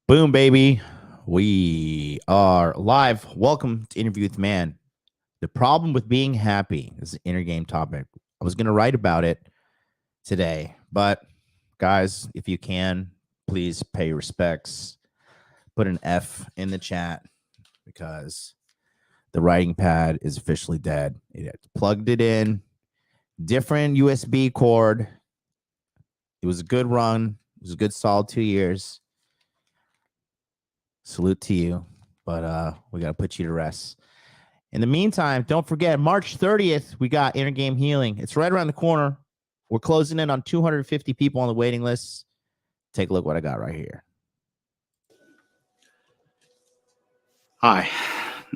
Boom, baby. We are live. Welcome to Interview with Man. The problem with being happy is an inner game topic. I was going to write about it today, but guys, if you can, please pay your respects. Put an F in the chat because the writing pad is officially dead. It plugged it in, different USB cord. It was a good run. It was a good solid 2 years. Salute to you, but we got to put you to rest. In the meantime, don't forget, March 30th, we got Inner Game Healing. It's right around the corner. We're closing in on 250 people on the waiting list. Take a look what I got right here. Hi,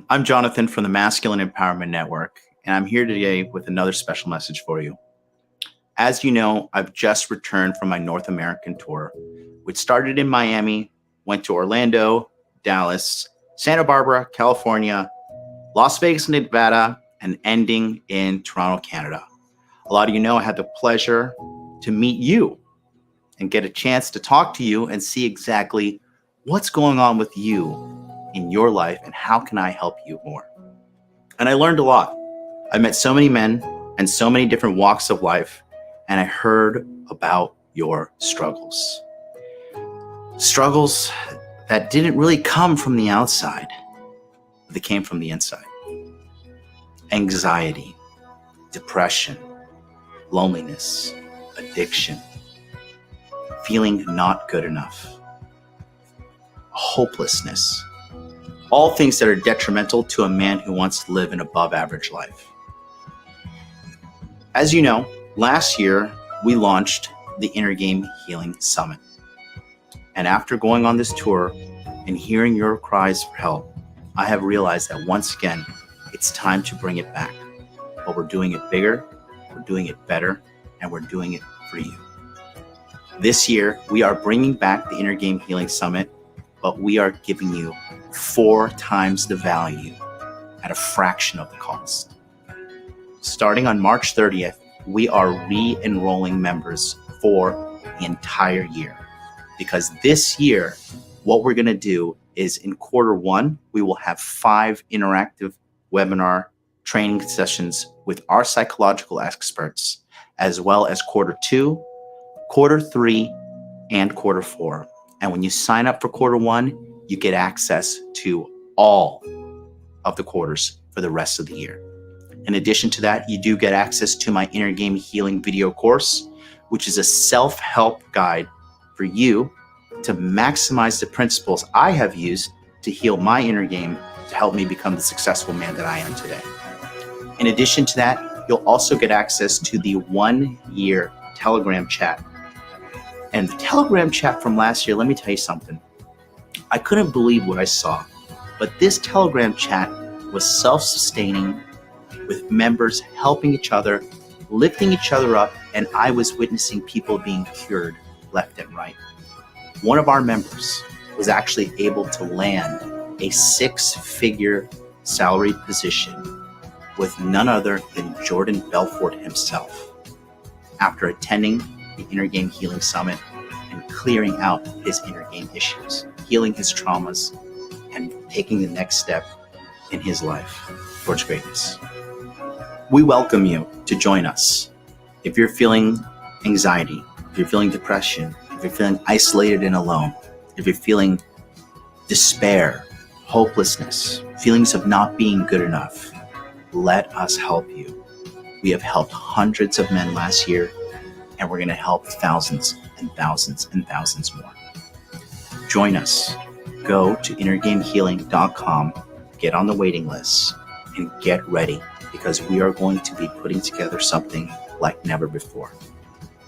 I'm Jonathan from the Masculine Empowerment Network, and I'm here today with another special message for you. As you know, I've just returned from my North American tour, which started in Miami, went to Orlando, Dallas, Santa Barbara, California, Las Vegas, Nevada, and ending in Toronto, Canada. A lot of you know I had the pleasure to meet you and get a chance to talk to you and see exactly what's going on with you in your life and how can I help you more. And I learned a lot. I met so many men and so many different walks of life, and I heard about your struggles. Struggles that didn't really come from the outside, but they came from the inside. Anxiety, depression, loneliness, addiction, feeling not good enough, hopelessness, all things that are detrimental to a man who wants to live an above average life. As you know, last year we launched the Inner Game Healing Summit. And after going on this tour and hearing your cries for help, I have realized that once again, it's time to bring it back. But we're doing it bigger, we're doing it better, and we're doing it for you. This year, we are bringing back the Inner Game Healing Summit, but we are giving you 4 times the value at a fraction of the cost. Starting on March 30th, we are re-enrolling members for the entire year. Because this year, what we're going to do is in Q1, we will have 5 interactive webinar training sessions with our psychological experts, as well as Q2, Q3, and Q4. And when you sign up for Q1, you get access to all of the quarters for the rest of the year. In addition to that, you do get access to my Inner Game Healing video course, which is a self-help guide for you to maximize the principles I have used to heal my inner game to help me become the successful man that I am today. In addition to that, you'll also get access to the 1-year Telegram chat. And the Telegram chat from last year, let me tell you something. I couldn't believe what I saw, but this Telegram chat was self-sustaining with members helping each other, lifting each other up, and I was witnessing people being cured left and right. One of our members was actually able to land a 6-figure salaried position with none other than Jordan Belfort himself after attending the Inner Game Healing Summit and clearing out his inner game issues, healing his traumas, and taking the next step in his life towards greatness. We welcome you to join us. If you're feeling anxiety, if you're feeling depression, if you're feeling isolated and alone, if you're feeling despair, hopelessness, feelings of not being good enough, let us help you. We have helped hundreds of men last year, and we're going to help thousands and thousands and thousands more. Join us. Go to innergamehealing.com, get on the waiting list, and get ready, because we are going to be putting together something like never before.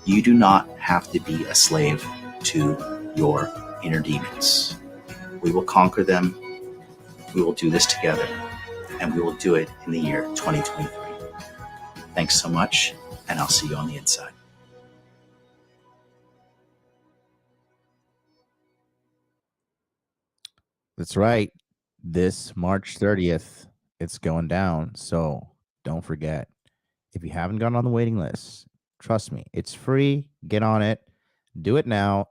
You do not have to be a slave to your inner demons. We will conquer them. We will do this together, and we will do it in the year 2023. Thanks so much, and I'll see you on the inside. That's right. This March 30th, it's going down. So don't forget, if you haven't gotten on the waiting list, trust me, it's free. Get on it. Do it now.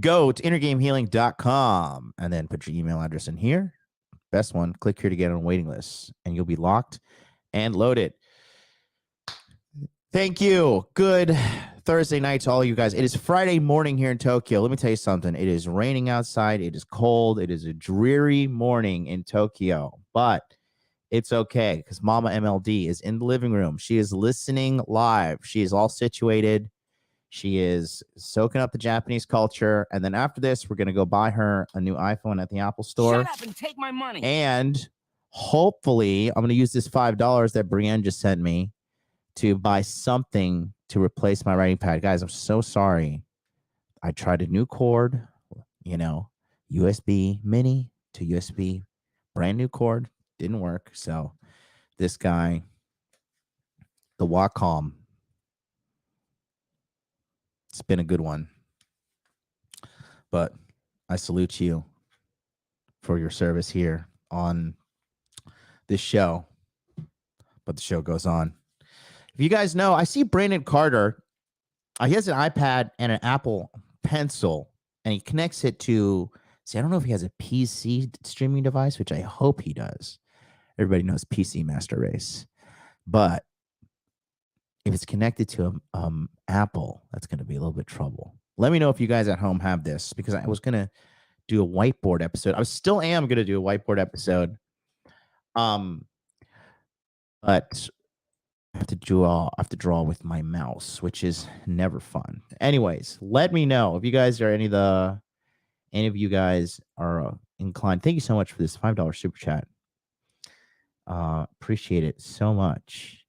Go to innergamehealing.com and then put your email address in here. Best one, click here to get on a waiting list, and you'll be locked and loaded. Thank you. Good Thursday night to all you guys. It is Friday morning here in Tokyo. Let me tell you something. It is raining outside. It is cold. It is a dreary morning in Tokyo, but it's okay because Mama MLD is in the living room. She is listening live. She is all situated. She is soaking up the Japanese culture. And then after this, we're going to go buy her a new iPhone at the Apple Store. Shut up and take my money. And hopefully, I'm going to use this $5 that Brienne just sent me to buy something to replace my writing pad. Guys, I'm so sorry. I tried a new cord, USB mini to USB, brand new cord. Didn't work. So this guy, the Wacom, it's been a good one. But I salute you for your service here on this show. But the show goes on. If you guys know, I see Brandon Carter. He has an iPad and an Apple Pencil, and he connects it to, I don't know if he has a PC streaming device, which I hope he does. Everybody knows PC Master Race. But if it's connected to Apple, that's going to be a little bit trouble. Let me know if you guys at home have this, because I was going to do a whiteboard episode. I still am going to do a whiteboard episode. But I have to draw with my mouse, which is never fun. Anyways, let me know if you guys are any of you guys are inclined. Thank you so much for this $5 super chat. Appreciate it so much.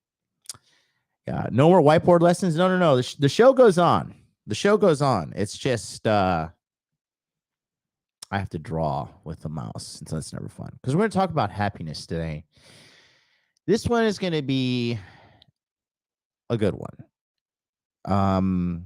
Yeah, no more whiteboard lessons. No. The show goes on. The show goes on. It's just I have to draw with the mouse, so that's never fun. Because we're going to talk about happiness today. This one is going to be a good one.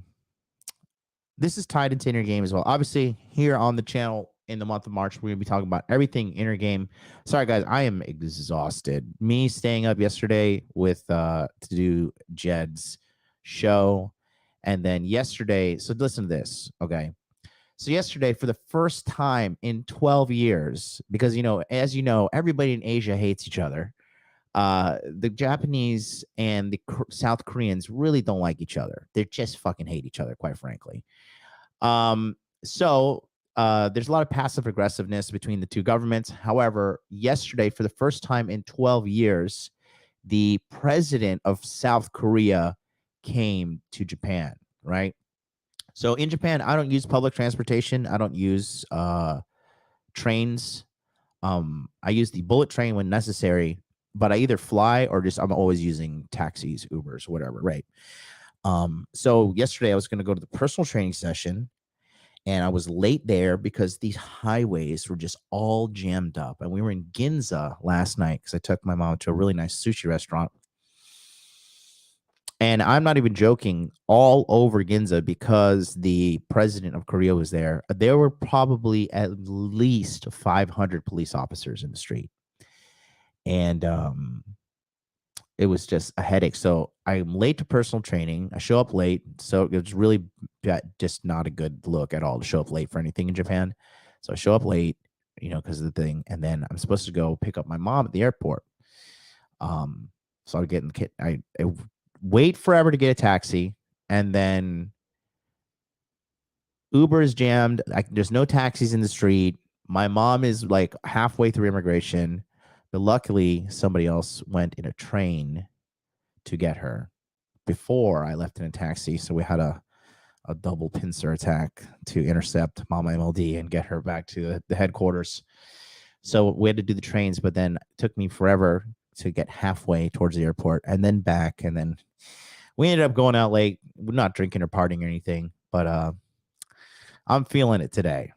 This is tied into inner game as well. Obviously, here on the channel in the month of March, we're going to be talking about everything inner game. Sorry, guys, I am exhausted. Me staying up yesterday with to do Jed's show, and then yesterday. So listen to this, okay? So yesterday, for the first time in 12 years, because as you know, everybody in Asia hates each other. The Japanese and the South Koreans really don't like each other. They just fucking hate each other, quite frankly. So there's a lot of passive aggressiveness between the two governments. However, yesterday, for the first time in 12 years, the president of South Korea came to Japan, right? So in Japan, I don't use public transportation. I don't use trains. I use the bullet train when necessary, but I either fly or I'm always using taxis, Ubers, whatever, right? So yesterday I was going to go to the personal training session, and I was late there because these highways were just all jammed up. And we were in Ginza last night because I took my mom to a really nice sushi restaurant. And I'm not even joking, all over Ginza, because the president of Korea was there. There were probably at least 500 police officers in the street. And it was just a headache. So I'm late to personal training. I show up late. So it was really just not a good look at all to show up late for anything in Japan. So I show up late, because of the thing. And then I'm supposed to go pick up my mom at the airport. So I get in the kit. I wait forever to get a taxi. And then Uber is jammed. There's no taxis in the street. My mom is like halfway through immigration. But luckily, somebody else went in a train to get her before I left in a taxi. So we had a double pincer attack to intercept Mama MLD and get her back to the headquarters. So we had to do the trains, but then it took me forever to get halfway towards the airport and then back. And then we ended up going out late. We're not drinking or partying or anything, but I'm feeling it today.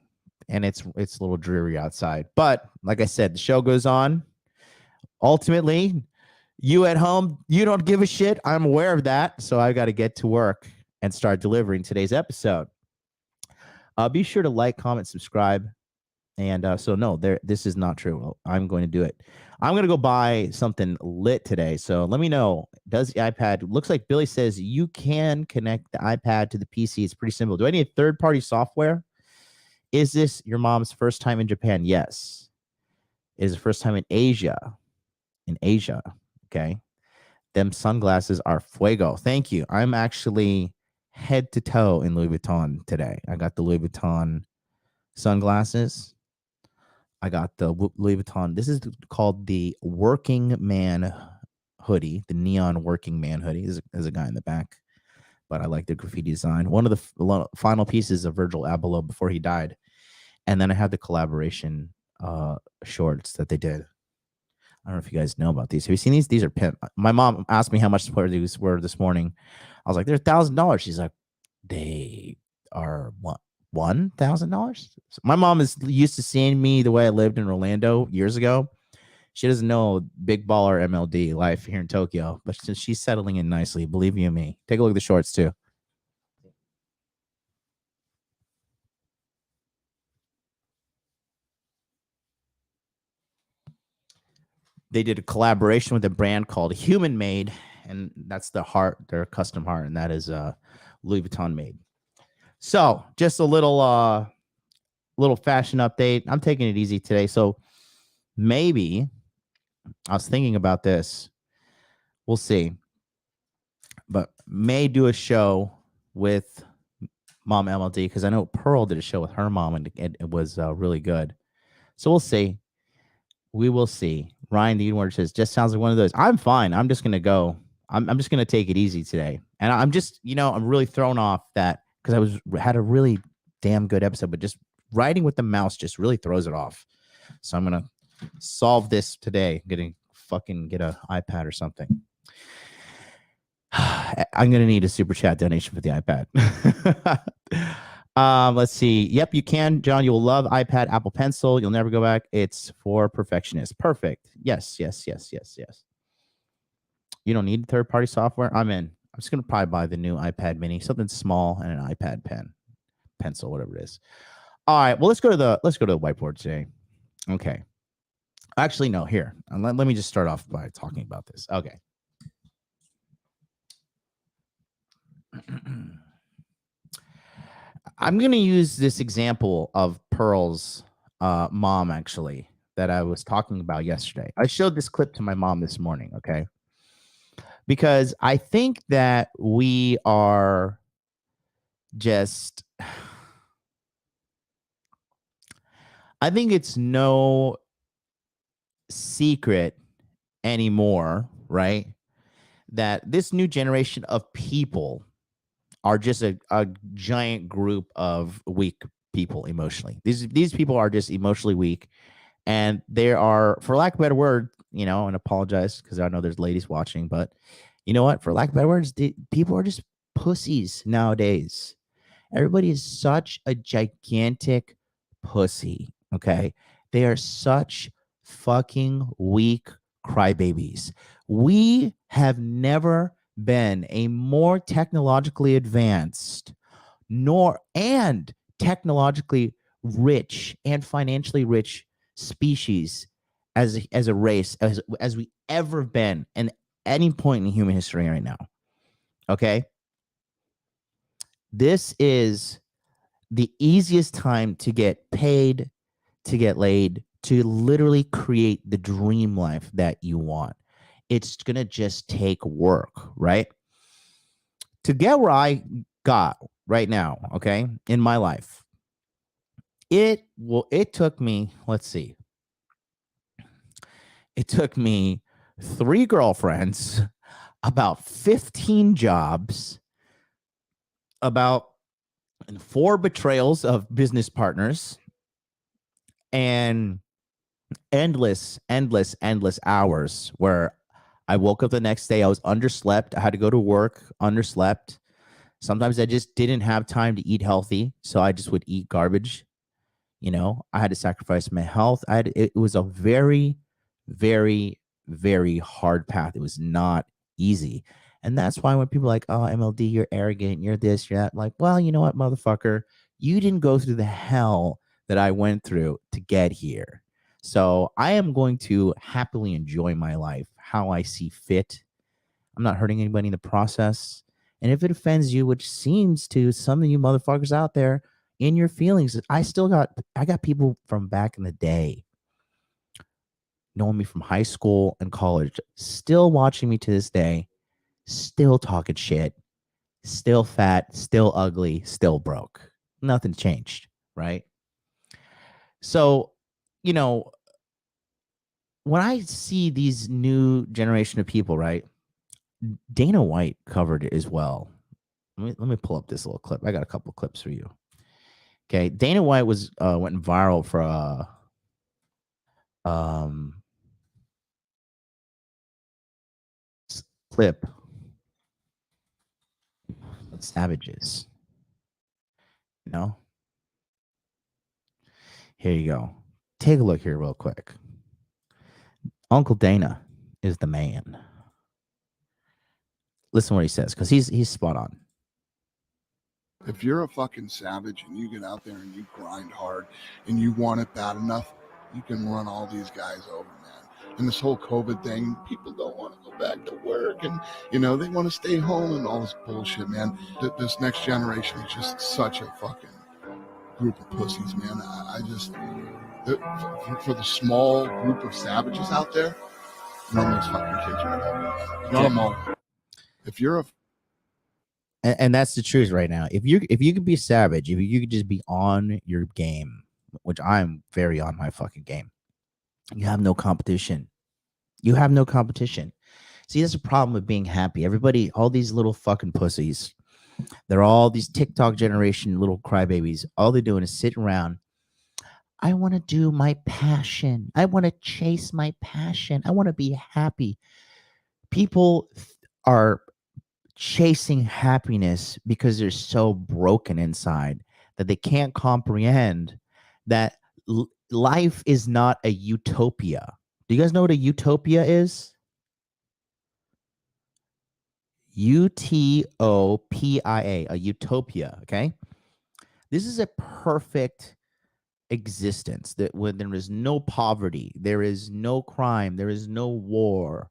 And it's a little dreary outside. But like I said, the show goes on. Ultimately, you at home, you don't give a shit. I'm aware of that. So I got to get to work and start delivering today's episode. Be sure to like, comment, subscribe. And this is not true. I'm going to do it. I'm going to go buy something lit today. So let me know. Does the iPad, looks like Billy says you can connect the iPad to the PC. It's pretty simple. Do I need third-party software? Is this your mom's first time in Japan? Yes. It is the first time in Asia. In Asia. Okay. Them sunglasses are fuego. Thank you. I'm actually head to toe in Louis Vuitton today. I got the Louis Vuitton sunglasses. I got the Louis Vuitton. This is called the Working Man hoodie, the neon Working Man hoodie. There's a guy in the back, but I like the graffiti design. One of the final pieces of Virgil Abloh before he died. And then I have the collaboration shorts that they did. I don't know if you guys know about these. Have you seen these? These are pimp. My mom asked me how much these were this morning. I was like, they're $1,000. She's like, they are what? $1,000. My mom is used to seeing me the way I lived in Orlando years ago. She doesn't know big baller MLD life here in Tokyo, but she's settling in nicely. Believe you me. Take a look at the shorts too. They did a collaboration with a brand called Human Made, and that's the heart, their custom heart, and that is Louis Vuitton made. So just a little fashion update. I'm taking it easy today. So maybe I was thinking about this. We'll see. But may do a show with Mom MLD because I know Pearl did a show with her mom and it was really good. So we'll see. We will see. Ryan the Edenward says, just sounds like one of those. I'm fine. I'm just going to go. I'm just going to take it easy today. And I'm just, I'm really thrown off that because had a really damn good episode, but just writing with the mouse just really throws it off. So I'm going to solve this today. Fucking get an iPad or something. I'm going to need a super chat donation for the iPad. Let's see. Yep, you can, John. You'll love iPad, Apple Pencil. You'll never go back. It's for perfectionists. Perfect. Yes. You don't need third-party software. I'm in. I'm just gonna probably buy the new iPad Mini, something small, and an iPad pencil, whatever it is. All right. Well, let's go to the whiteboard today. Okay. Actually, no. Here, let me just start off by talking about this. Okay. I'm going to use this example of Pearl's mom, actually, that I was talking about yesterday. I showed this clip to my mom this morning, okay? Because I think that we are just... I think it's no secret anymore, right? That this new generation of people are just a giant group of weak people emotionally. These people are just emotionally weak, and they are, for lack of a better word, and apologize because I know there's ladies watching, but you know what? For lack of better words, people are just pussies nowadays. Everybody is such a gigantic pussy. Okay, they are such fucking weak crybabies. We have never been a more technologically advanced and technologically rich and financially rich species as a race as we ever been in any point in human history right now. Okay, this is the easiest time to get paid, to get laid, to literally create the dream life that you want. It's going to just take work, right? To get where I got right now, okay, in my life, it took me, let's see. It took me 3 girlfriends, about 15 jobs, about 4 betrayals of business partners, and endless hours where I woke up the next day, I was underslept. I had to go to work, underslept. Sometimes I just didn't have time to eat healthy, so I just would eat garbage. I had to sacrifice my health. It was a very, very, very hard path. It was not easy. And that's why when people are like, oh, MLD, you're arrogant, you're this, you're that, like, well, you know what, motherfucker, you didn't go through the hell that I went through to get here. So I am going to happily enjoy my life how I see fit. I'm not hurting anybody in the process. And if it offends you, which seems to some of you motherfuckers out there, in your feelings. I got people from back in the day knowing me from high school and college, still watching me to this day, still talking shit, still fat, still ugly, still broke. Nothing changed, right? So, you know, when I see these new generation of people, right? Dana White covered it as well. Let me pull up this little clip. I got a couple clips for you. Okay, Dana White was went viral for um clip of savages. You know, here you go. Take a look here, real quick. Uncle Dana is the man. Listen to what he says, because he's spot on. If you're a fucking savage and you get out there and you grind hard and you want it bad enough, you can run all these guys over, man. And this whole COVID thing, people don't want to go back to work and, you know, they want to stay home and all this bullshit, man. This next generation is just such a fucking group of pussies, man. I just, for the small group of savages out there, none of those fucking kids are over. None of them all. If you're a And that's the truth right now. If you could be savage, if you could just be on your game, which I'm very on my fucking game, you have no competition. You have no competition. See, that's a problem with being happy. Everybody, all these little fucking pussies, they're all these TikTok generation little crybabies. All they're doing is sitting around. I want to do my passion. I want to chase my passion. I want to be happy. People are chasing happiness because they're so broken inside that they can't comprehend that life is not a utopia. Do you guys know what a utopia is? Utopia, a utopia. Okay. This is a perfect existence that when there is no poverty, there is no crime, there is no war,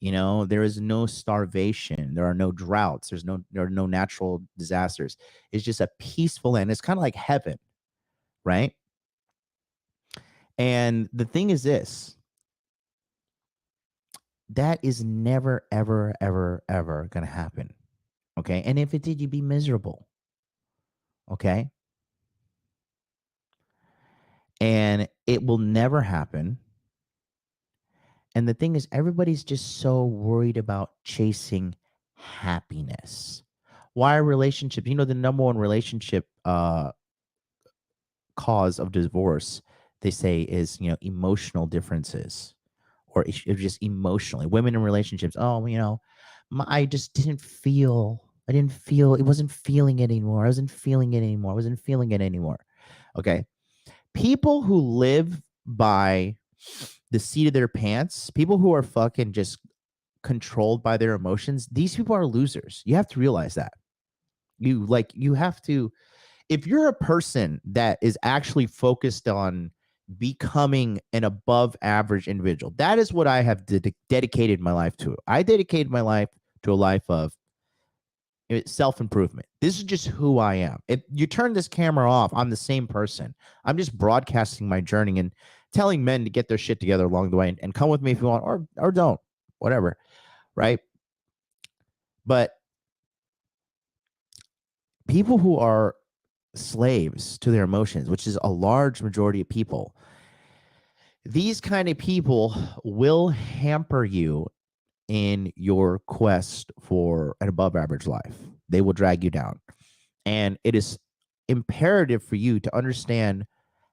there is no starvation, there are no droughts, there are no natural disasters. It's just a peaceful land. It's kind of like heaven, right? And the thing is this, that is never, ever, ever, ever going to happen. Okay. And if it did, you'd be miserable. Okay. And it will never happen. And the thing is, everybody's just so worried about chasing happiness. Why are relationships, the number one relationship cause of divorce, they say, is, emotional differences, or just emotionally. Women in relationships, I just it wasn't feeling it anymore. I wasn't feeling it anymore. I wasn't feeling it anymore. Okay. People who live by the seat of their pants, people who are fucking just controlled by their emotions, these people are losers. You have to realize that. You have to, if you're a person that is actually focused on becoming an above average individual, that is what I have dedicated my life to. I dedicated my life to a life of self-improvement. This is just who I am. If you turn this camera off, I'm the same person. I'm just broadcasting my journey and telling men to get their shit together along the way and come with me if you want, or don't, whatever, right? But people who are slaves to their emotions, which is a large majority of people, these kind of people will hamper you in your quest for an above average life. They will drag you down. And it is imperative for you to understand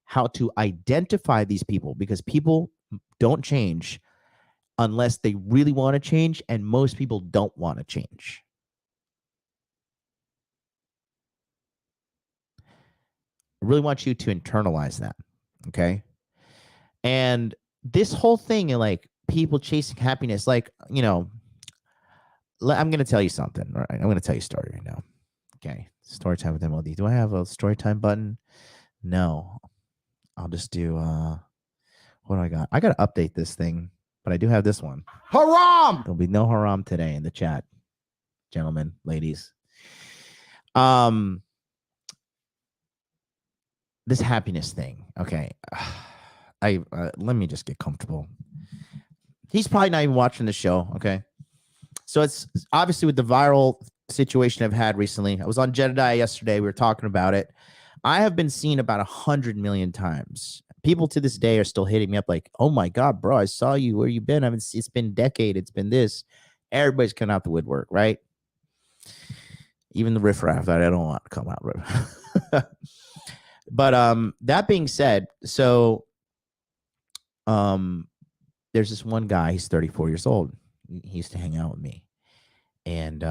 how to identify these people, because people don't change unless they really want to change, and most people don't want to change. I really want you to internalize that, okay? And this whole thing, and like people chasing happiness, like, I'm going to tell you something, all right? I'm going to tell you a story right now. Okay. Story time with MLD. Do I have a story time button? No. I'll just do, what do I got? I got to update this thing, but I do have this one. Haram! There'll be no haram today in the chat, gentlemen, ladies. this happiness thing. Okay. Let me just get comfortable. He's probably not even watching the show. Okay. So it's obviously with the viral situation I've had recently. I was on Jedediah yesterday. We were talking about it. I have been seen about 100 million times. People to this day are still hitting me up like, "Oh my god, bro, I saw you. Where you been? I haven't seen, it's been a decade. It's been this." Everybody's coming out the woodwork, right? Even the riffraff that I don't want to come out. But that being said, so there's this one guy. He's 34 years old. He used to hang out with me, and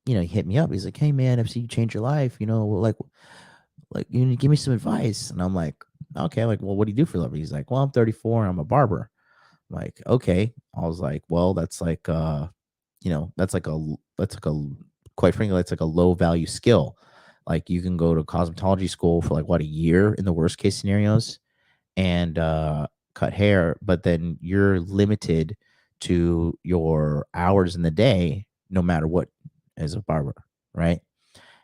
he hit me up. He's like, "Hey man, I've seen you change your life. Like you need to give me some advice." And I'm like, "Okay, like, well, what do you do for a living?" He's like, "Well, I'm 34. I'm a barber." I'm like, "Okay." I was like, "Well, that's like that's like a quite frankly, that's like a low value skill. Like you can go to cosmetology school for like what, a year in the worst case scenarios and cut hair, but then you're limited to your hours in the day no matter what as a barber, right?"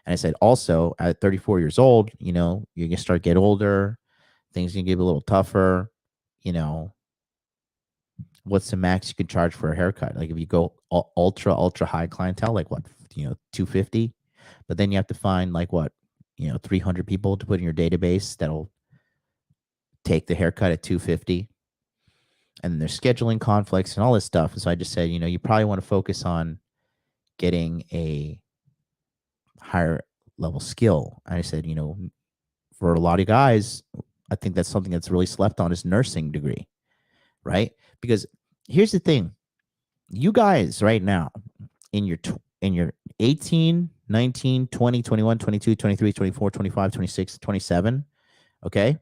And I said, also at 34 years old, you're gonna start get older, things gonna get a little tougher. You know, what's the max you can charge for a haircut? Like if you go ultra high clientele, like what, 250, but then you have to find like what, 300 people to put in your database that'll take the haircut at 250. And there's scheduling conflicts and all this stuff. And so I just said, you probably want to focus on getting a higher level skill. And I said, for a lot of guys, I think that's something that's really slept on is nursing degree, right? Because here's the thing. You guys right now in your 18, 19, 20, 21, 22, 23, 24, 25, 26, 27, okay?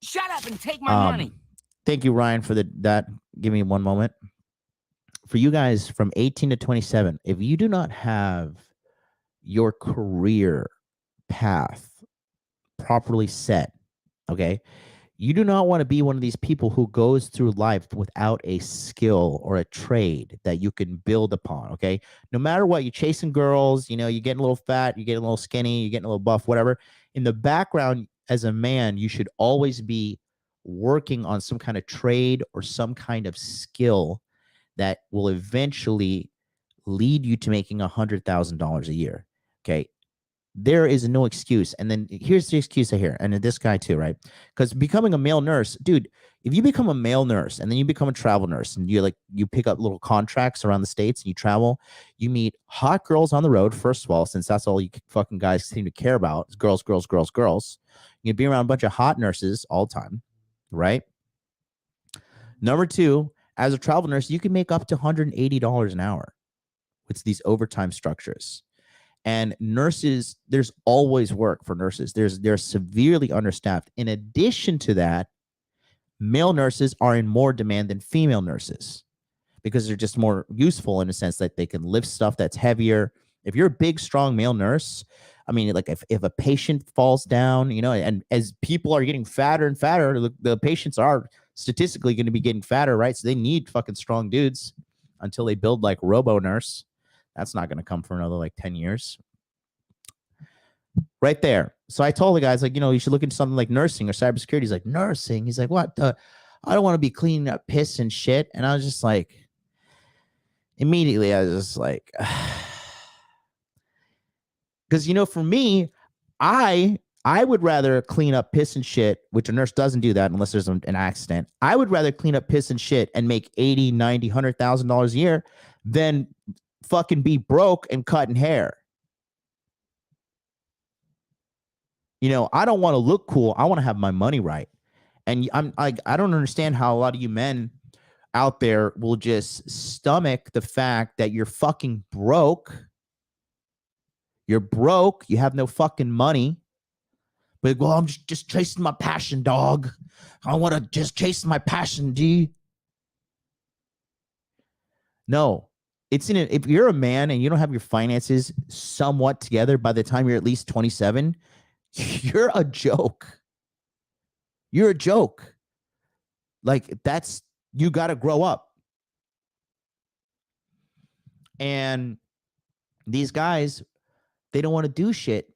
Shut up and take my money. Thank you, Ryan, for that. Give me one moment. For you guys from 18 to 27, if you do not have your career path properly set, okay, you do not want to be one of these people who goes through life without a skill or a trade that you can build upon, okay? No matter what, you're chasing girls, you're getting a little fat, you're getting a little skinny, you're getting a little buff, whatever. In the background, as a man, you should always be working on some kind of trade or some kind of skill that will eventually lead you to making $100,000 a year, okay? There is no excuse. And then here's the excuse I hear, and this guy too, right? Because becoming a male nurse, dude, if you become a male nurse and then you become a travel nurse and you pick up little contracts around the States and you travel, you meet hot girls on the road, first of all, since that's all you fucking guys seem to care about is girls, girls, girls, girls. You be around a bunch of hot nurses all the time, right? Number two, as a travel nurse, you can make up to $180 an hour with these overtime structures. And nurses, there's always work for nurses. They're severely understaffed. In addition to that, male nurses are in more demand than female nurses because they're just more useful in a sense that they can lift stuff that's heavier. If you're a big, strong male nurse, I mean, like if a patient falls down, and as people are getting fatter and fatter, the patients are statistically going to be getting fatter, right? So they need fucking strong dudes until they build like Robo Nurse. That's not going to come for another like 10 years. Right there. So I told the guys, like, you should look into something like nursing or cybersecurity. He's like, nursing? He's like, what? I don't want to be cleaning up piss and shit. And I was just like, immediately, I was just like, because, for me, I would rather clean up piss and shit, which a nurse doesn't do that unless there's an accident. I would rather clean up piss and shit and make $80, $90, $100,000 a year than fucking be broke and cutting hair. I don't want to look cool. I want to have my money right. And I don't understand how a lot of you men out there will just stomach the fact that you're fucking broke. You're broke. You have no fucking money. But, well, I'm just chasing my passion, dog. I want to just chase my passion, D. No. If you're a man and you don't have your finances somewhat together by the time you're at least 27, you're a joke. You're a joke. Like, you got to grow up. And these guys, they don't want to do shit,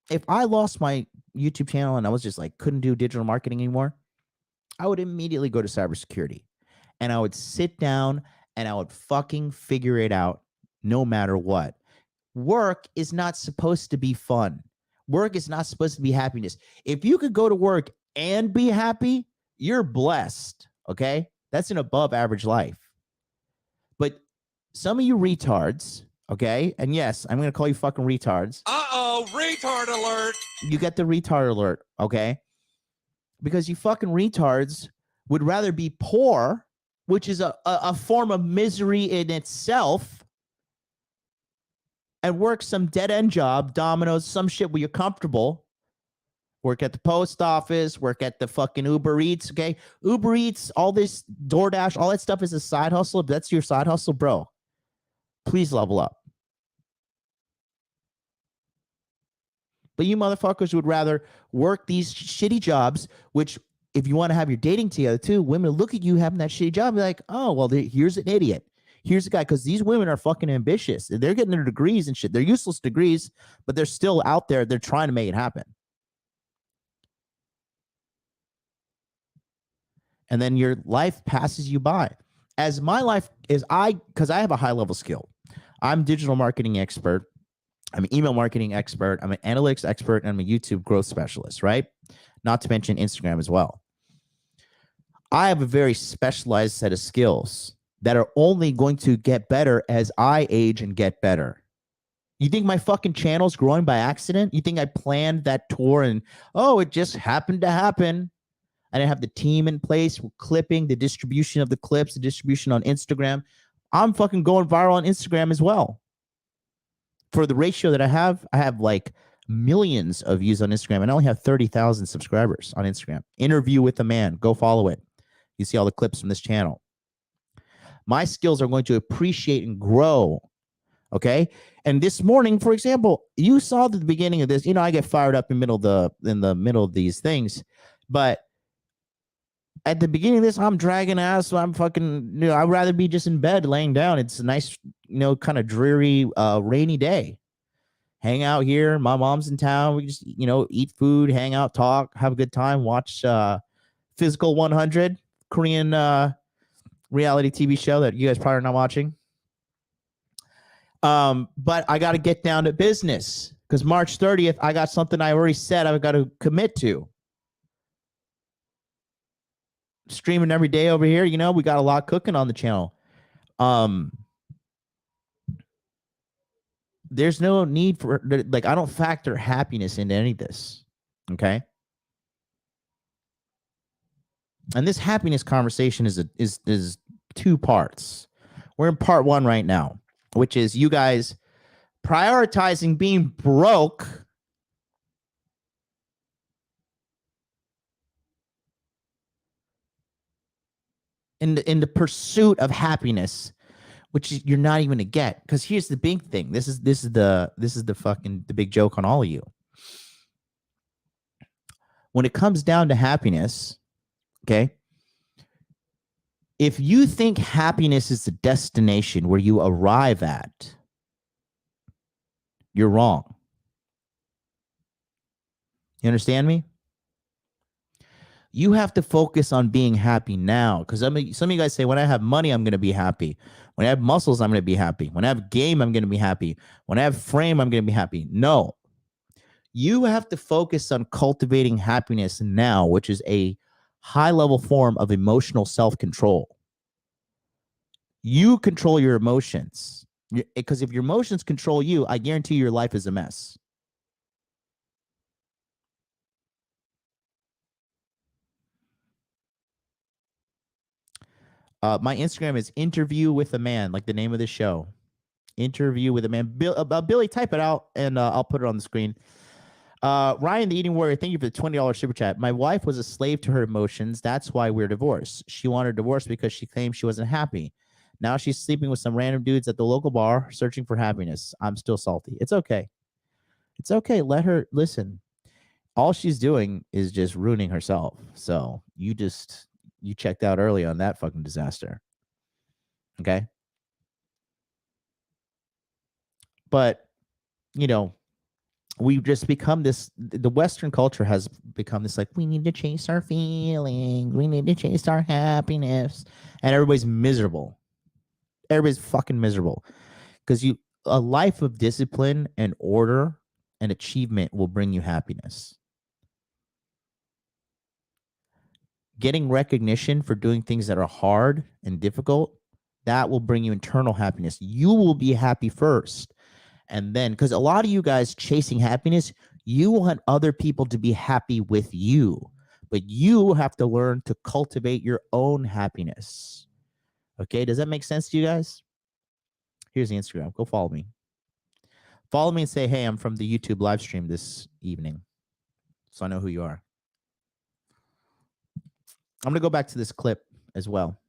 if I lost my YouTube channel and I was just like couldn't do digital marketing anymore, I would immediately go to cybersecurity and I would sit down and I would fucking figure it out no matter what. Work is not supposed to be fun. Work is not supposed to be happiness. If you could go to work and be happy, you're blessed. Okay. That's an above average life. But some of you retards, okay, and yes, I'm going to call you fucking retards. Uh-oh, retard alert. You get the retard alert, okay? Because you fucking retards would rather be poor, which is a form of misery in itself, and work some dead-end job, Domino's, some shit where you're comfortable. Work at the post office, work at the fucking Uber Eats, okay? Uber Eats, all this DoorDash, all that stuff is a side hustle. If that's your side hustle, bro, please level up. But you motherfuckers would rather work these shitty jobs, which if you want to have your dating together too, women look at you having that shitty job and be like, oh, well, here's an idiot. Here's a guy, because these women are fucking ambitious. They're getting their degrees and shit. They're useless degrees, but they're still out there. They're trying to make it happen. And then your life passes you by. As my life is, because I have a high level skill. I'm digital marketing expert. I'm an email marketing expert. I'm an analytics expert, and I'm a YouTube growth specialist, right? Not to mention Instagram as well. I have a very specialized set of skills that are only going to get better as I age and get better. You think my fucking channel's growing by accident? You think I planned that tour and, oh, it just happened to happen? I didn't have the team in place, clipping, the distribution of the clips, the distribution on Instagram. I'm fucking going viral on Instagram as well. For the ratio that I have like millions of views on Instagram, and I only have 30,000 subscribers on Instagram. Interview with a Man. Go follow it. You see all the clips from this channel. My skills are going to appreciate and grow. Okay. And this morning, for example, you saw the beginning of this. You know, I get fired up in the middle of these things, but at the beginning of this, I'm dragging ass. So I'm fucking, I'd rather be just in bed laying down. It's a nice, kind of dreary, rainy day. Hang out here. My mom's in town. We just, eat food, hang out, talk, have a good time, watch Physical 100, Korean reality TV show that you guys probably are not watching. But I got to get down to business because March 30th, I got something I already said I've got to commit to. Streaming every day over here. We got a lot cooking on the channel. There's no need for, like, I don't factor happiness into any of this. Okay. And this happiness conversation is two parts. We're in part one right now, which is you guys prioritizing being broke in the pursuit of happiness, which you're not even gonna get. Because here's the big thing. This is the fucking the big joke on all of you. When it comes down to happiness, okay, if you think happiness is the destination where you arrive at, you're wrong. You understand me? You have to focus on being happy now. Because some of you guys say, when I have money, I'm going to be happy. When I have muscles, I'm going to be happy. When I have game, I'm going to be happy. When I have frame, I'm going to be happy. No. You have to focus on cultivating happiness now, which is a high-level form of emotional self-control. You control your emotions. Because if your emotions control you, I guarantee your life is a mess. My Instagram is Interview with a Man, like the name of the show. Interview with a Man. Billy, type it out, and I'll put it on the screen. Ryan, the Eating Warrior, thank you for the $20 super chat. My wife was a slave to her emotions. That's why we're divorced. She wanted a divorce because she claimed she wasn't happy. Now she's sleeping with some random dudes at the local bar, searching for happiness. I'm still salty. It's okay. It's okay. Let her listen. All she's doing is just ruining herself. So you checked out early on that fucking disaster. Okay. But, we've just become this, the Western culture has become this, like, we need to chase our feelings, we need to chase our happiness, and everybody's miserable. Everybody's fucking miserable because a life of discipline and order and achievement will bring you happiness. Getting recognition for doing things that are hard and difficult, that will bring you internal happiness. You will be happy first. And then, because a lot of you guys chasing happiness, you want other people to be happy with you, but you have to learn to cultivate your own happiness. Okay, does that make sense to you guys? Here's the Instagram. Go follow me. Follow me and say, hey, I'm from the YouTube live stream this evening, so I know who you are. I'm going to go back to this clip as well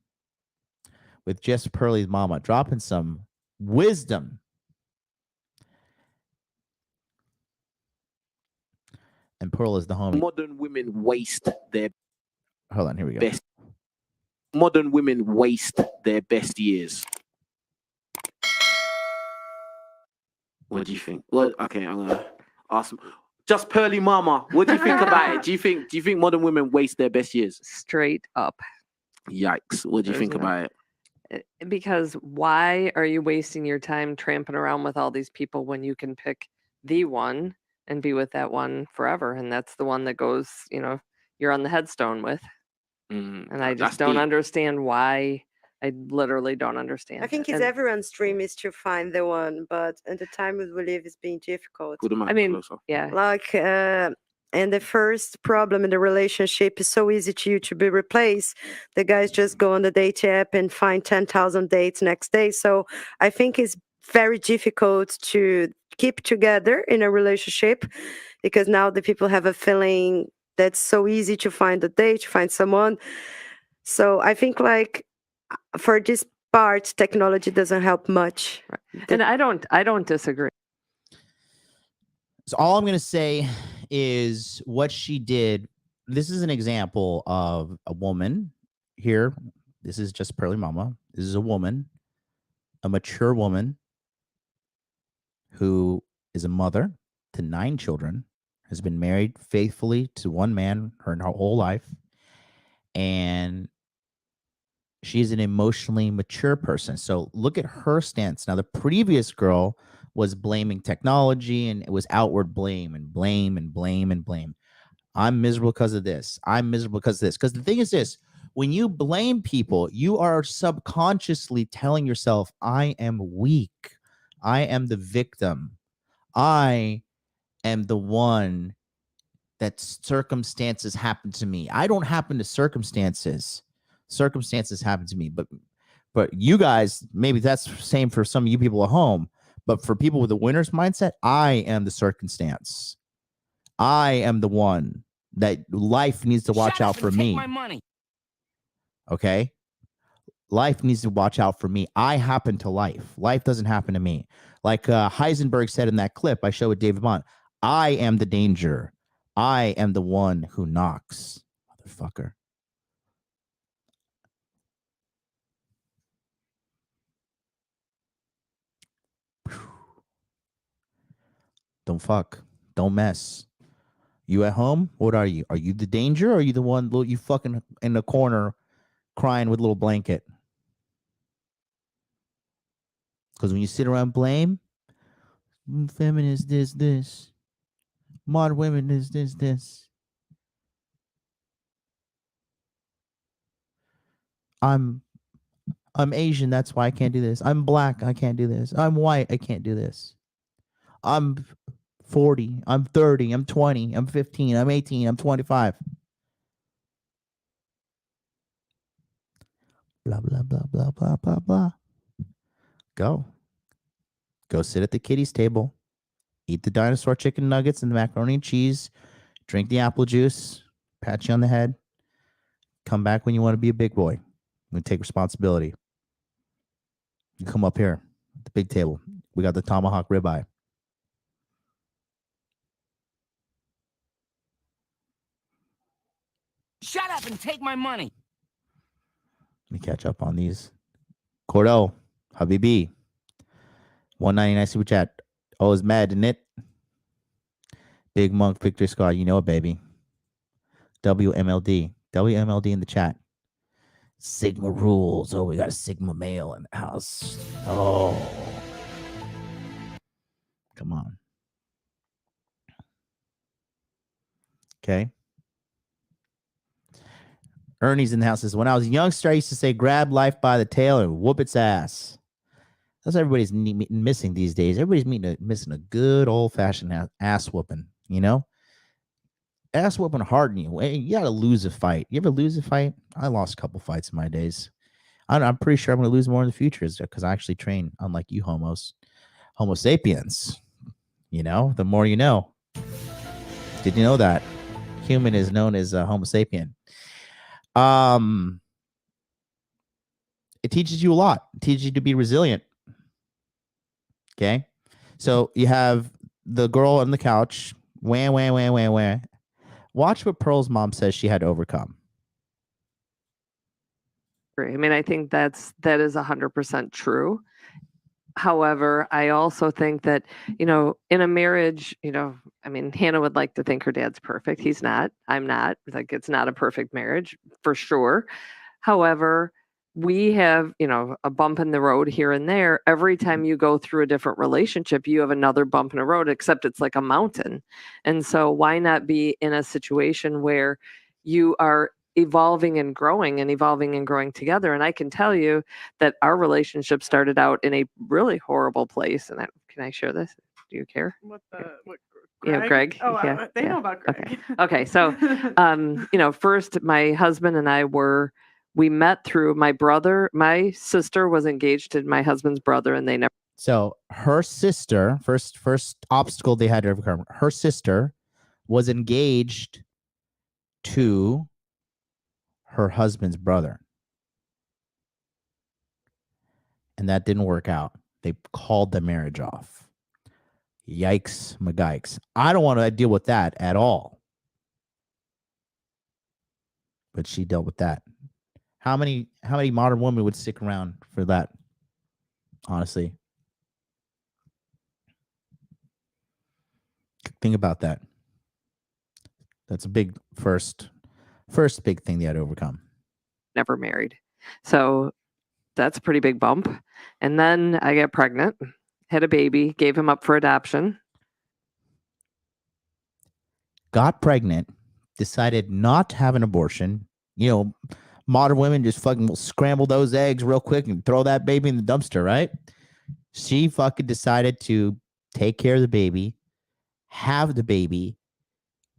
with Jess Pearlie's mama dropping some wisdom. And Pearl is the homie. Modern women waste their Hold on, here we go. best. Modern women waste their best years. What do you think? Well, okay, I'm gonna ask. Just Pearly Mama, what do you think about it? Do you think modern women waste their best years? Straight up. Yikes! What do you There's think no- about it? Because why are you wasting your time tramping around with all these people when you can pick the one and be with that one forever? And that's the one that goes, you're on the headstone with. And I just don't understand why. I literally don't understand. I think it's everyone's dream is to find the one, but at the time we live is being difficult. I mean, yeah. Like, and the first problem in the relationship is so easy to be replaced. The guys just go on the date app and find 10,000 dates next day. So I think it's very difficult to keep together in a relationship because now the people have a feeling that's so easy to find a date, to find someone. So I think like for this part, technology doesn't help much. And I don't disagree. So all I'm going to say is what she did. This is an example of a woman here. This is just Pearly Mama. This is a woman, a mature woman who is a mother to 9 children, has been married faithfully to one man her whole life. And she's an emotionally mature person. So look at her stance. Now, the previous girl was blaming technology, and it was outward blame and blame and blame and blame. I'm miserable because of this. I'm miserable because of this. Because the thing is this, when you blame people, you are subconsciously telling yourself, I am weak. I am the victim. I am the one that circumstances happen to me. I don't happen to circumstances. Circumstances happen to me. But you guys, maybe that's the same for some of you people at home. But for people with a winner's mindset, I am the circumstance. I am the one that life needs to watch out for me. My money. Okay? Life needs to watch out for me. I happen to life. Life doesn't happen to me. Like Heisenberg said in that clip I showed with David Bond, I am the danger. I am the one who knocks. Motherfucker. Don't fuck. Don't mess. You at home? What are you? Are you the danger, or are you the one you fucking in the corner crying with a little blanket? Because when you sit around blame, feminist this, modern women this. I'm Asian, that's why I can't do this. I'm black, I can't do this. I'm white, I can't do this. I'm 40, I'm 30, I'm 20, I'm 15, I'm 18, I'm 25. Blah, blah, blah, blah, blah, blah, blah. Go sit at the kiddies table, eat the dinosaur chicken nuggets and the macaroni and cheese, drink the apple juice, pat you on the head, come back when you want to be a big boy and take responsibility. You come up here at the big table. We got the tomahawk ribeye. Shut up and take my money. Let me catch up on these. Cordell, Habibi, $1.99 super chat. Oh, is mad, isn't it? Big Monk Victory Squad, you know it, baby. WMLD. WMLD in the chat. Sigma rules. Oh, we got a Sigma male in the house. Oh. Come on. Okay. Ernie's in the house. Says, when I was a youngster, I used to say, grab life by the tail and whoop its ass. That's what everybody's missing these days. Everybody's missing a good old fashioned ass whooping, you know? Ass whooping harden you. You got to lose a fight. You ever lose a fight? I lost a couple fights in my days. I'm pretty sure I'm going to lose more in the future because I actually train, unlike you homos. Homo sapiens. You know, the more you know. Did you know that? Human is known as Homo sapien. It teaches you a lot. It teaches you to be resilient. Okay. So you have the girl on the couch. Wah, wah, wah, wah, wah. Watch what Pearl's mom says she had to overcome. I mean, I think that is 100% true. However, I also think that, in a marriage, I mean, Hannah would like to think her dad's perfect. He's not. I'm not. Like, it's not a perfect marriage for sure. However, we have, a bump in the road here and there. Every time you go through a different relationship, you have another bump in the road, except it's like a mountain. And so why not be in a situation where you are evolving and growing together? And I can tell you that our relationship started out in a really horrible place. And can I share this? Do you care? What Yeah, Greg. Oh, Yeah, they yeah. know about Greg. Okay. So, first my husband and I we met through my sister was engaged to my husband's brother, and they never. So her sister, first obstacle they had to overcome, her sister was engaged to her husband's brother. And that didn't work out. They called the marriage off. Yikes, magikes. I don't want to deal with that at all. But she dealt with that. How many modern women would stick around for that? Honestly. Think about that. That's a big first big thing they had to overcome. Never married. So that's a pretty big bump. And then I got pregnant, had a baby, gave him up for adoption. Got pregnant, decided not to have an abortion. Modern women just fucking scramble those eggs real quick and throw that baby in the dumpster, right? She fucking decided to take care of the baby, have the baby,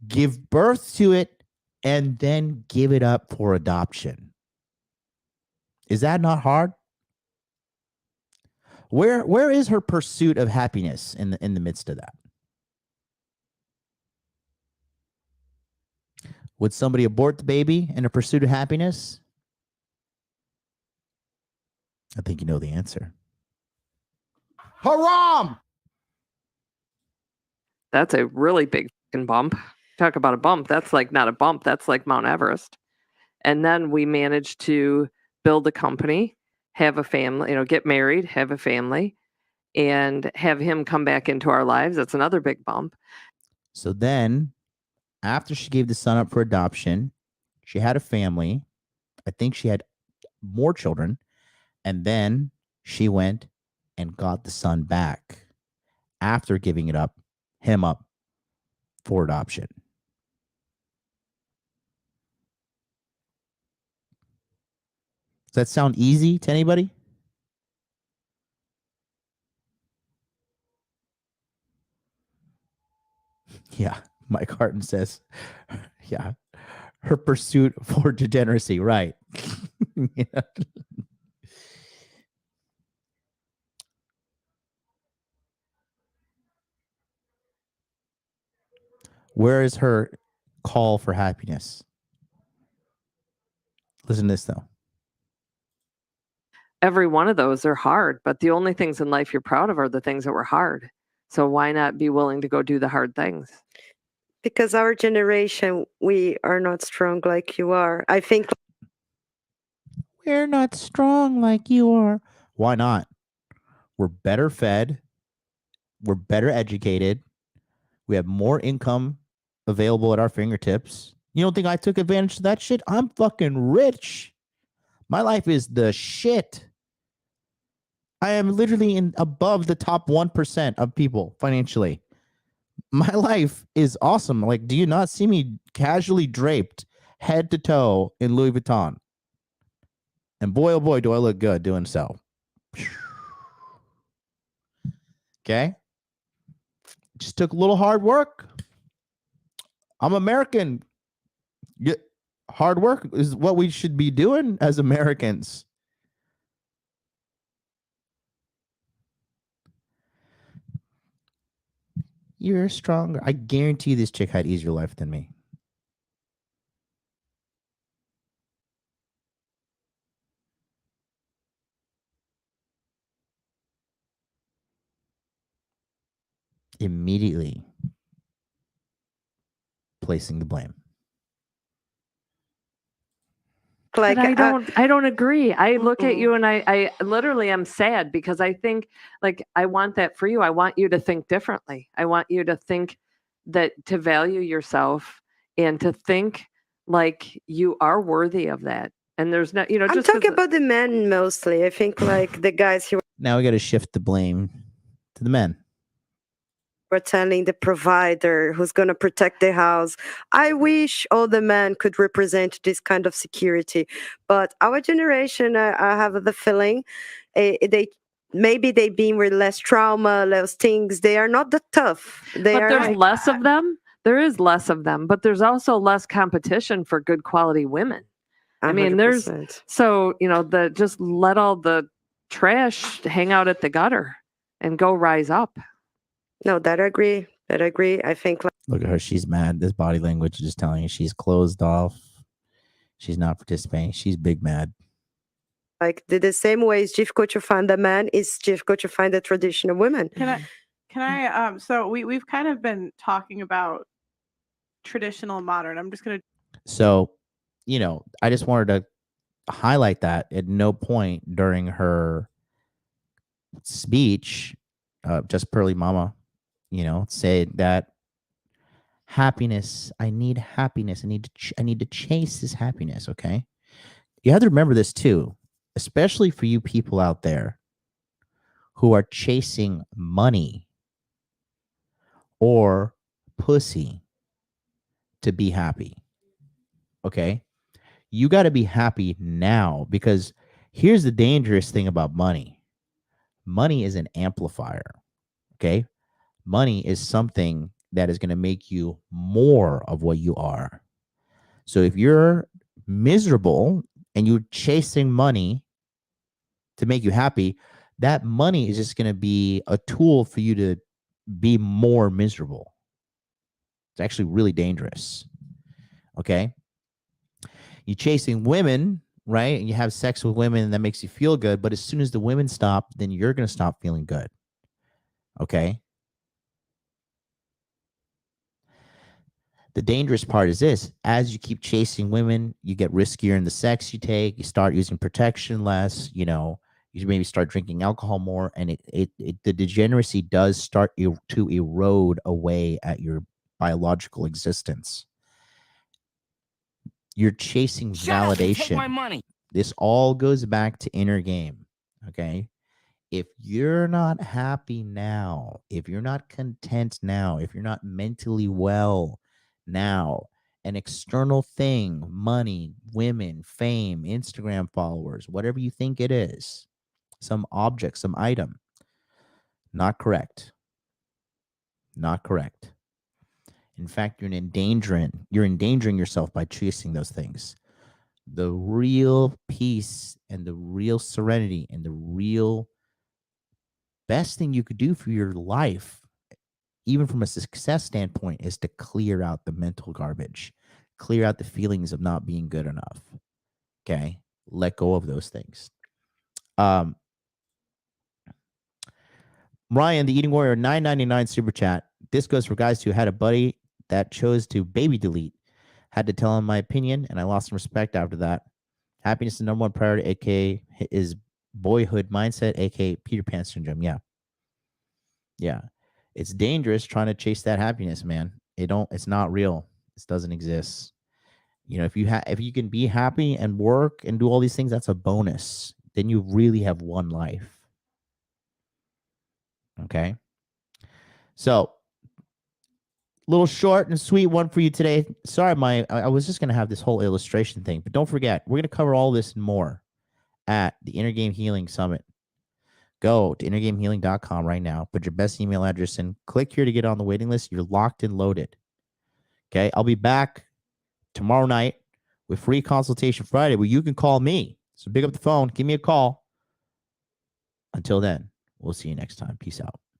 give birth to it, and then give it up for adoption. Is that not hard? Where is her pursuit of happiness in the midst of that? Would somebody abort the baby in a pursuit of happiness? I think you know the answer. Haram! That's a really big bump. Talk about a bump. That's like not a bump. That's like Mount Everest. And then we managed to build a company, have a family, get married, have a family, and have him come back into our lives. That's another big bump. So then, after she gave the son up for adoption, she had a family. I think she had more children. And then she went and got the son back after giving him up for adoption. Does that sound easy to anybody? Yeah, Mike Harton says, yeah, her pursuit for degeneracy, right? Yeah. Where is her call for happiness? Listen to this, though. Every one of those are hard, but the only things in life you're proud of are the things that were hard. So why not be willing to go do the hard things? Because our generation, we are not strong like you are. I think we're not strong like you are. Why not? We're better fed. We're better educated. We have more income available at our fingertips. You don't think I took advantage of that shit? I'm fucking rich. My life is the shit. I am literally in above the top 1% of people financially. My life is awesome. Like, do you not see me casually draped head to toe in Louis Vuitton? And boy, oh boy, do I look good doing so. Okay. Just took a little hard work. I'm American. Hard work is what we should be doing as Americans. You're stronger. I guarantee this chick had easier life than me. Immediately placing the blame. But I don't agree. I look at you and I literally am sad because I think like I want that for you. I want you to think differently. I want you to think that to value yourself and to think like you are worthy of that. And there's no, I'm talking about the men mostly. I think like the guys who Now we got to shift the blame to the men. were telling the provider who's going to protect the house. I wish all the men could represent this kind of security. But our generation, I have the feeling, they maybe they been with less trauma, less things. They are not that tough. But there's like, less of them. There is less of them, but there's also less competition for good quality women. I mean, there's 100%. so, the just let all the trash hang out at the gutter and go rise up. No, that I agree. That I agree. I think Look at her. She's mad. This body language is just telling you she's closed off. She's not participating. She's big mad. like the same way it's difficult to find a man, it's difficult to find a traditional woman. Can I so we've kind of been talking about traditional and modern. I'm just gonna So, I just wanted to highlight that at no point during her speech, just Pearly Mama, said that happiness, I need happiness. I need to chase this happiness. Okay. You have to remember this too, especially for you people out there who are chasing money or pussy to be happy. Okay. You got to be happy now because here's the dangerous thing about money. Money is an amplifier. Okay. Money is something that is going to make you more of what you are. So if you're miserable and you're chasing money to make you happy, that money is just going to be a tool for you to be more miserable. It's actually really dangerous. Okay. You're chasing women, right? And you have sex with women and that makes you feel good. But as soon as the women stop, then you're going to stop feeling good. Okay. The dangerous part is this: as you keep chasing women, you get riskier in the sex you take. You start using protection less. You maybe start drinking alcohol more, and the degeneracy does start to erode away at your biological existence. You're chasing Shut up and take validation. my money. This all goes back to inner game. Okay. If you're not happy now, if you're not content now, if you're not mentally well now, an external thing, money, women, fame, Instagram followers, whatever you think it is, some object, some item, not correct. Not correct. In fact, you're endangering yourself by chasing those things. The real peace and the real serenity and the real best thing you could do for your life, even from a success standpoint, is to clear out the mental garbage, clear out the feelings of not being good enough. Okay. Let go of those things. Ryan, the Eating Warrior, $9.99 super chat. This goes for guys who had a buddy that chose to baby delete. Had to tell him my opinion, and I lost some respect after that. Happiness is the number one priority, aka is boyhood mindset, aka Peter Pan syndrome. Yeah. It's dangerous trying to chase that happiness, man. It's not real. It doesn't exist. You know, if you can be happy and work and do all these things, that's a bonus. Then you really have one life. Okay. So, little short and sweet one for you today. Sorry, I was just gonna have this whole illustration thing, but don't forget, we're gonna cover all this and more at the Inner Game Healing Summit. Go to innergamehealing.com right now. Put your best email address in. Click here to get on the waiting list. You're locked and loaded. Okay. I'll be back tomorrow night with free consultation Friday where you can call me. So pick up the phone. Give me a call. Until then, we'll see you next time. Peace out.